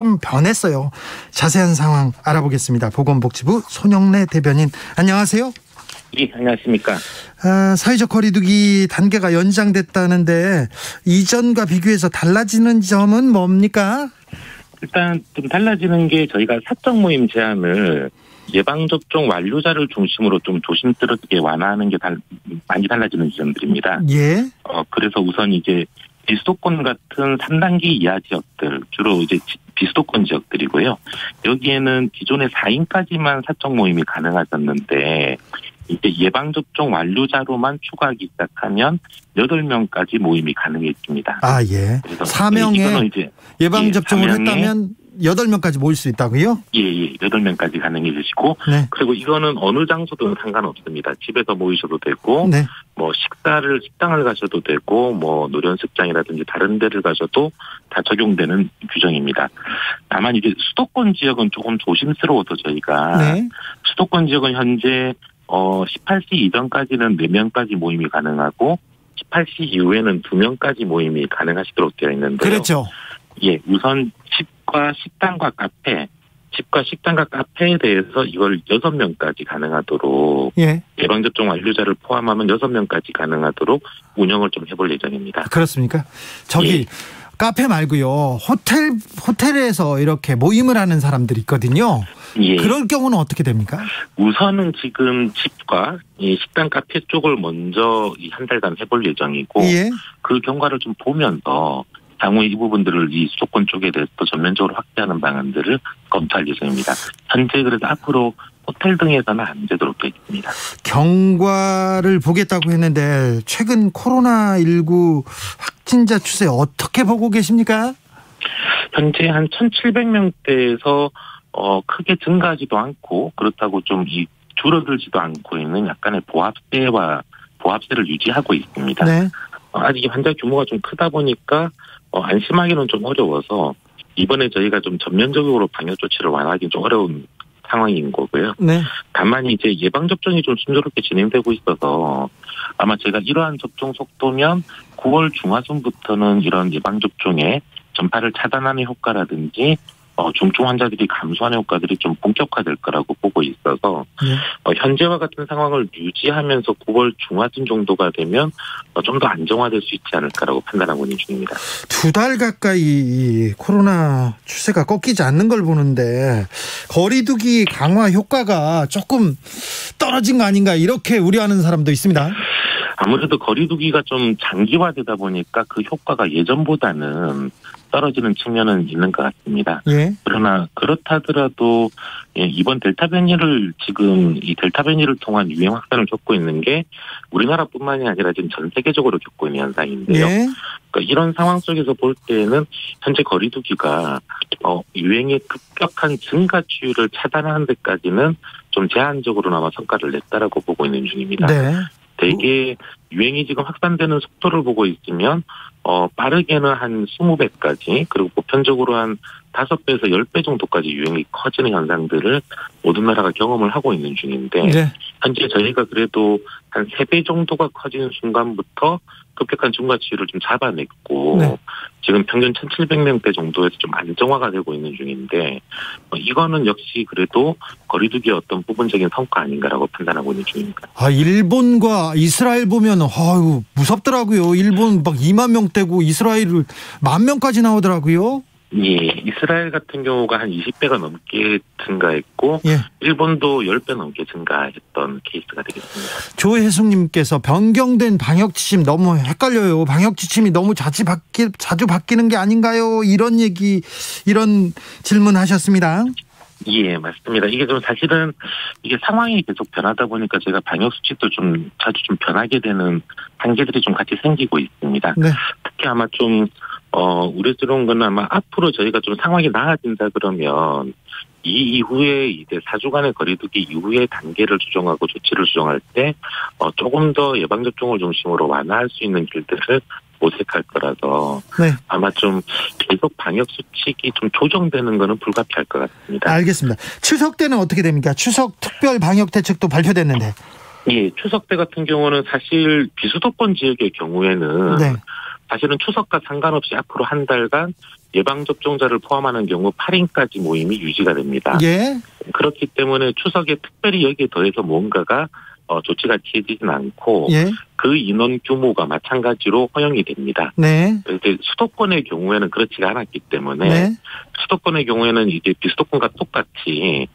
좀 변했어요. 자세한 상황 알아보겠습니다. 보건복지부 손영래 대변인, 안녕하세요. 예, 안녕하십니까. 사회적 거리두기 단계가 연장됐다는데 이전과 비교해서 달라지는 점은 뭡니까? 일단 좀 달라지는 게 저희가 사적 모임 제한을 예방접종 완료자를 중심으로 좀 조심스럽게 완화하는 게 많이 달라지는 지점들입니다. 예. 그래서 우선 이제 비수도권 같은 3단계 이하 지역들, 주로 이제 비수도권 지역들이고요. 여기에는 기존에 4인까지만 사적 모임이 가능하셨는데, 이제 예방접종 완료자로만 추가하기 시작하면 8명까지 모임이 가능해집니다. 아, 예. 4명에 예방접종을 했다면 8명까지 모일 수 있다고요? 예, 8명까지 가능해지시고, 네. 그리고 이거는 어느 장소든 상관없습니다. 집에서 모이셔도 되고, 네. 뭐 식당을 가셔도 되고, 뭐 노련식장이라든지 다른 데를 가셔도 다 적용되는 규정입니다. 다만 이제 수도권 지역은 조금 조심스러워서 저희가, 네. 수도권 지역은 현재 18시 이전까지는 4명까지 모임이 가능하고 18시 이후에는 2명까지 모임이 가능하시도록 되어 있는데요. 그렇죠. 예, 우선 집과 식당과 카페에 대해서 이걸 6명까지 가능하도록, 예. 예방접종 완료자를 포함하면 6명까지 가능하도록 운영을 좀 해볼 예정입니다. 그렇습니까? 저기, 예. 카페 말고요. 호텔에서 이렇게 모임을 하는 사람들이 있거든요. 예. 그럴 경우는 어떻게 됩니까? 우선은 지금 집과 이 식당, 카페 쪽을 먼저 한 달간 해볼 예정이고, 예. 그 경과를 좀 보면서 향후에 이 부분들을 이 수도권 쪽에 대해서 또 전면적으로 확대하는 방안들을 검토할 예정입니다. 현재 그래서 앞으로 호텔 등에서는 안 되도록 되어 있습니다. 경과를 보겠다고 했는데 최근 코로나19 확진자 추세 어떻게 보고 계십니까? 현재 한 1,700명대에서 크게 증가하지도 않고, 그렇다고 좀 줄어들지도 않고 있는 약간의 보합세를 유지하고 있습니다. 네. 아직 환자 규모가 좀 크다 보니까 안심하기는 좀 어려워서 이번에 저희가 좀 전면적으로 방역 조치를 완화하기는 좀 어려운 상황인 거고요. 네. 다만 이제 예방접종이 좀 순조롭게 진행되고 있어서 아마 제가 이러한 접종 속도면 9월 중하순부터는 이런 예방접종의 전파를 차단하는 효과라든지 중증 환자들이 감소하는 효과들이 좀 본격화될 거라고 보고 있어서, 현재와 같은 상황을 유지하면서 9월 중하순 정도가 되면 좀 더 안정화될 수 있지 않을까라고 판단하고 있는 중입니다. 2달 가까이 코로나 추세가 꺾이지 않는 걸 보는데 거리두기 강화 효과가 조금 떨어진 거 아닌가, 이렇게 우려하는 사람도 있습니다. 아무래도 거리두기가 좀 장기화되다 보니까 그 효과가 예전보다는 떨어지는 측면은 있는 것 같습니다. 예. 그러나 그렇다 하더라도 이번 델타 변이를 통한 유행 확산을 겪고 있는 게 우리나라뿐만이 아니라 지금 전 세계적으로 겪고 있는 현상인데요. 예. 그러니까 이런 상황 속에서 볼 때는 현재 거리두기가 유행의 급격한 증가추이를 차단하는 데까지는 좀 제한적으로나마 성과를 냈다라고 보고 있는 중입니다. 네. 대개 유행이 지금 확산되는 속도를 보고 있으면 빠르게는 한 20배까지, 그리고 보편적으로 한 5배에서 10배 정도까지 유행이 커지는 현상들을 모든 나라가 경험을 하고 있는 중인데, 네. 현재 저희가 그래도 한 3배 정도가 커지는 순간부터 급격한 증가치를 좀 잡아냈고, 네. 지금 평균 1,700명대 정도에서 좀 안정화가 되고 있는 중인데, 이거는 역시 그래도 거리두기의 어떤 부분적인 성과 아닌가라고 판단하고 있는 중입니다. 일본과 이스라엘 보면 무섭더라고요. 일본 막 2만 명대고 이스라엘을 10,000명까지 나오더라고요. 예, 이스라엘 같은 경우가 한 20배가 넘게 증가했고, 예. 일본도 10배 넘게 증가했던 케이스가 되겠습니다. 조혜숙님께서 변경된 방역 지침 너무 헷갈려요. 방역 지침이 너무 자주 바뀌는 게 아닌가요? 이런 질문하셨습니다. 예, 맞습니다. 이게 좀 사실은 이게 상황이 계속 변하다 보니까 제가 방역 수칙도 좀 자주 좀 변하게 되는 한계들이 좀 같이 생기고 있습니다. 네. 특히 아마 좀 우려스러운 건 아마 앞으로 저희가 좀 상황이 나아진다 그러면 이 이후에 이제 4주간의 거리두기 이후에 단계를 조정하고 조치를 조정할 때 조금 더 예방접종을 중심으로 완화할 수 있는 길들을 모색할 거라서, 네. 아마 좀 계속 방역 수칙이 좀 조정되는 거는 불가피할 것 같습니다. 알겠습니다. 추석 때는 어떻게 됩니까? 추석 특별 방역 대책도 발표됐는데. 예, 추석 때 같은 경우는 사실 비수도권 지역의 경우에는, 네. 사실은 추석과 상관없이 앞으로 한 달간 예방접종자를 포함하는 경우 8인까지 모임이 유지가 됩니다. 예. 그렇기 때문에 추석에 특별히 여기에 더해서 뭔가가 조치가 취해지진 않고 예. 그 인원 규모가 마찬가지로 허용이 됩니다. 네. 이제 수도권의 경우에는 그렇지가 않았기 때문에 네. 수도권의 경우에는 이제 비수도권과 똑같이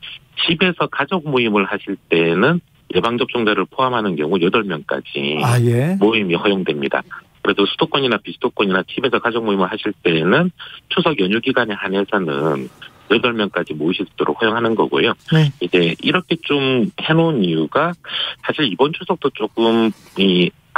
집에서 가족 모임을 하실 때는 예방접종자를 포함하는 경우 8명까지 예. 모임이 허용됩니다. 그래도 수도권이나 비수도권이나 집에서 가족 모임을 하실 때는 추석 연휴 기간에 한해서는 8명까지 모이실 수 있도록 허용하는 거고요. 네. 이제 이렇게 좀 해놓은 이유가 사실 이번 추석도 조금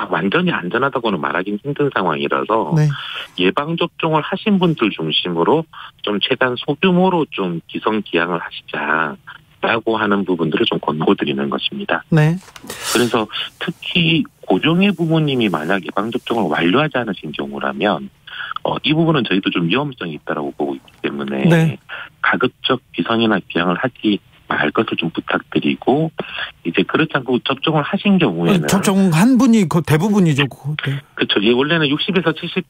완전히 안전하다고는 말하기는 힘든 상황이라서 네. 예방접종을 하신 분들 중심으로 좀 최대한 소규모로 좀 기성기양을 하시자라고 하는 부분들을 좀 권고드리는 것입니다. 네. 그래서 특히 고령의 부모님이 만약 예방접종을 완료하지 않으신 경우라면 이 부분은 저희도 좀 위험성이 있다고 보고 있기 때문에 네. 가급적 기성이나 기양을 하지 말 것을 좀 부탁드리고 이제 그렇지 않고 접종을 하신 경우에는 접종한 분이 그 대부분이죠. 네. 그렇죠. 예, 원래는 60세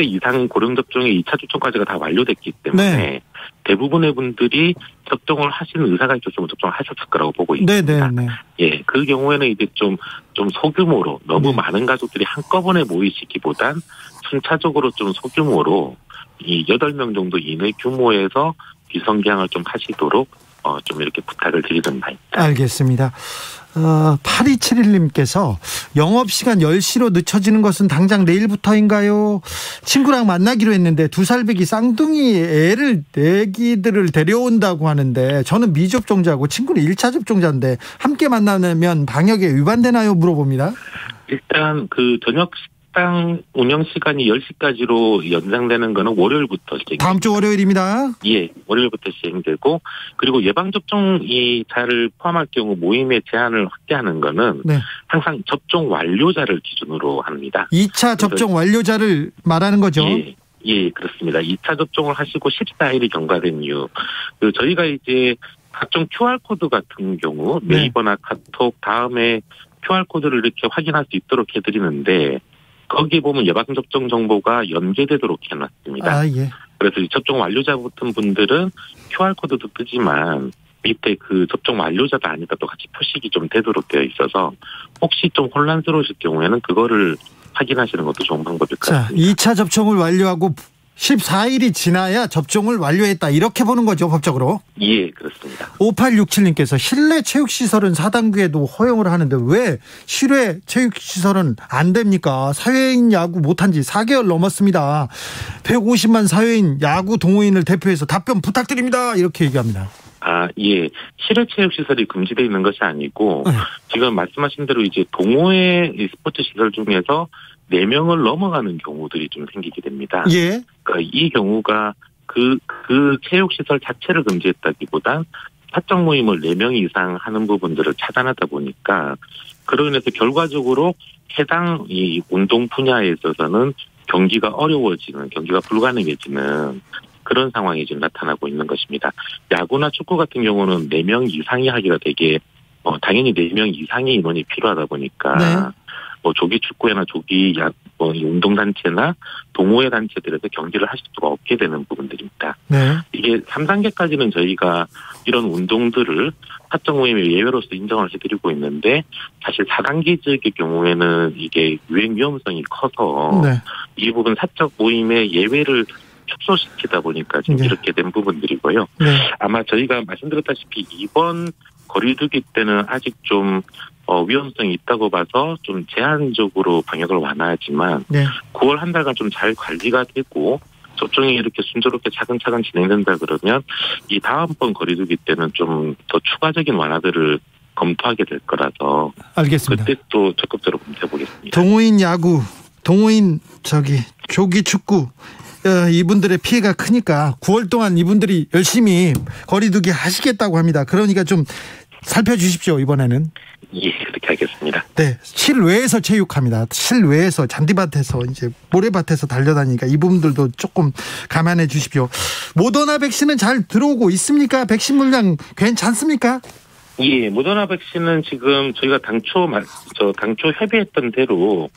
이상 고령 접종의 2차 접종까지가 다 완료됐기 때문에 네. 대부분의 분들이 접종을 하시는 의사가 있었으면 접종을 하셨을 거라고 보고 있습니다. 네. 예, 그 경우에는 이제 좀 소규모로 너무 많은 가족들이 한꺼번에 모이시기보단 순차적으로 좀 소규모로 이 8명 정도 이내 규모에서 기성기양을 좀 하시도록 좀 이렇게 부탁을 드리는 바입니다. 알겠습니다. 8271님께서 영업시간 10시로 늦춰지는 것은 당장 내일부터인가요? 친구랑 만나기로 했는데 2살배기 쌍둥이 애기들을 데려온다고 하는데 저는 미접종자고 친구는 1차 접종자인데 함께 만나면 방역에 위반되나요? 물어봅니다. 일단 그 저녁 식당 운영 시간이 10시까지로 연장되는 거는 월요일부터 시행됩니다. 다음 주 월요일입니다. 예, 월요일부터 시행되고 그리고 예방접종자를 포함할 경우 모임의 제한을 확대하는 거는 네. 항상 접종 완료자를 기준으로 합니다. 2차 접종 완료자를 말하는 거죠? 예, 그렇습니다. 2차 접종을 하시고 14일이 경과된 이유. 저희가 이제 각종 QR코드 같은 경우 네이버나 카톡 다음에 QR코드를 이렇게 확인할 수 있도록 해드리는데 거기에 보면 예방접종 정보가 연계되도록 해놨습니다. 예. 그래서 접종 완료자 같은 분들은 QR코드도 뜨지만 밑에 그 접종 완료자가 아니다도 같이 표식이 좀 되도록 되어 있어서 혹시 좀 혼란스러우실 경우에는 그거를 확인하시는 것도 좋은 방법일 것 같습니다. 2차 접종을 완료하고 14일이 지나야 접종을 완료했다 이렇게 보는 거죠, 법적으로? 예, 그렇습니다. 5867님께서 실내 체육시설은 4단계도 허용을 하는데 왜 실외 체육시설은 안 됩니까? 사회인 야구 못한 지 4개월 넘었습니다. 150만 사회인 야구 동호인을 대표해서 답변 부탁드립니다. 이렇게 얘기합니다. 예. 실외 체육시설이 금지되어 있는 것이 아니고 지금 말씀하신 대로 이제 동호회 스포츠 시설 중에서 4명을 넘어가는 경우들이 좀 생기게 됩니다. 예. 그러니까 이 경우가 그 체육시설 자체를 금지했다기보단 사적 모임을 4명 이상 하는 부분들을 차단하다 보니까 그로 인해서 결과적으로 해당 이 운동 분야에 있어서는 경기가 어려워지는, 경기가 불가능해지는 그런 상황이 지금 나타나고 있는 것입니다. 야구나 축구 같은 경우는 4명 이상이 하기가 되게 당연히 4명 이상의 인원이 필요하다 보니까 조기 축구회나 조기 운동단체나 동호회 단체들에서 경기를 하실 수가 없게 되는 부분들입니다. 네. 이게 3단계까지는 저희가 이런 운동들을 사적 모임의 예외로서 인정을 해드리고 있는데 사실 4단계적의 경우에는 이게 유행 위험성이 커서 이 부분 사적 모임의 예외를 축소시키다 보니까 지금 이렇게 된 부분들이고요. 아마 저희가 말씀드렸다시피 이번 거리두기 때는 아직 좀 위험성이 있다고 봐서 좀 제한적으로 방역을 완화하지만 9월 한 달간 좀 잘 관리가 되고 접종이 이렇게 순조롭게 차근차근 진행된다 그러면 이 다음번 거리두기 때는 좀 더 추가적인 완화들을 검토하게 될 거라서 알겠습니다. 그때 또 적극적으로 검토해 보겠습니다. 동호인 야구, 동호인 조기 축구 이분들의 피해가 크니까 9월 동안 이분들이 열심히 거리두기 하시겠다고 합니다. 그러니까 좀 살펴주십시오, 이번에는. 예, 그렇게 하겠습니다. 네, 실외에서 체육합니다. 실외에서 잔디밭에서 이제 모래밭에서 달려다니니까 이 부분들도 조금 감안해 주십시오. 모더나 백신은 잘 들어오고 있습니까? 백신 물량 괜찮습니까? 예, 모더나 백신은 지금 저희가 당초 협의했던 대로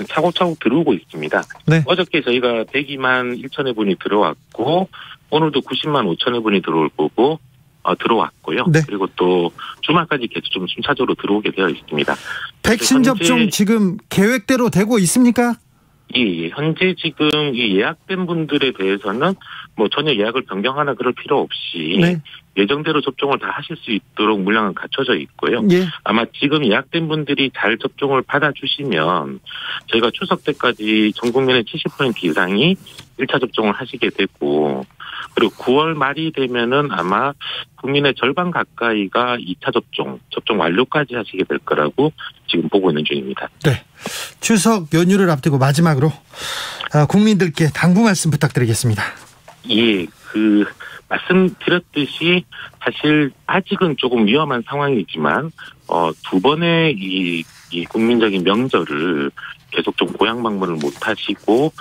차곡차곡 들어오고 있습니다. 네. 어저께 저희가 102만 1천여 분이 들어왔고, 오늘도 90만 5천여 분이 들어올 거고, 들어왔고요. 네. 그리고 또 주말까지 계속 좀 순차적으로 들어오게 되어 있습니다. 백신 접종 지금 계획대로 되고 있습니까? 예, 현재 지금 이 예약된 분들에 대해서는 뭐 전혀 예약을 변경하나 그럴 필요 없이 네. 예정대로 접종을 다 하실 수 있도록 물량은 갖춰져 있고요. 예. 아마 지금 예약된 분들이 잘 접종을 받아주시면 저희가 추석 때까지 전 국민의 70% 이상이 1차 접종을 하시게 되고, 그리고 9월 말이 되면은 아마 국민의 절반 가까이가 2차 접종 완료까지 하시게 될 거라고 지금 보고 있는 중입니다. 네. 추석 연휴를 앞두고 마지막으로 국민들께 당부 말씀 부탁드리겠습니다. 예, 말씀드렸듯이 사실 아직은 조금 위험한 상황이지만 두 번의 이 국민적인 명절을 계속 좀 고향 방문을 못 하시고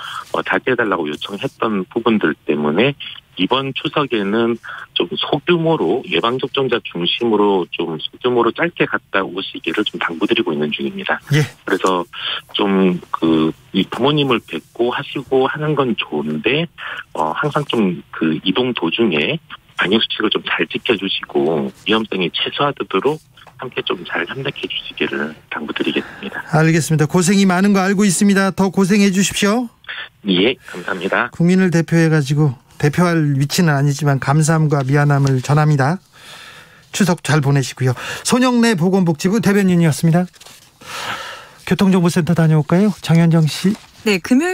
자제해달라고 요청했던 부분들 때문에 이번 추석에는 좀 소규모로 예방접종자 중심으로 좀 소규모로 짧게 갔다 오시기를 좀 당부드리고 있는 중입니다. 예. 그래서 좀 이 부모님을 뵙고 하시고 하는 건 좋은데 항상 좀 이동 도중에 방역 수칙을 좀 잘 지켜주시고 위험성이 최소화되도록 함께 좀 잘 협력해 주시기를 당부드리겠습니다. 알겠습니다. 고생이 많은 거 알고 있습니다. 더 고생해 주십시오. 예, 감사합니다. 국민을 대표해가지고 대표할 위치는 아니지만 감사함과 미안함을 전합니다. 추석 잘 보내시고요. 손영래 보건복지부 대변인이었습니다. 교통정보센터 다녀올까요? 장현정 씨. 네, 금요일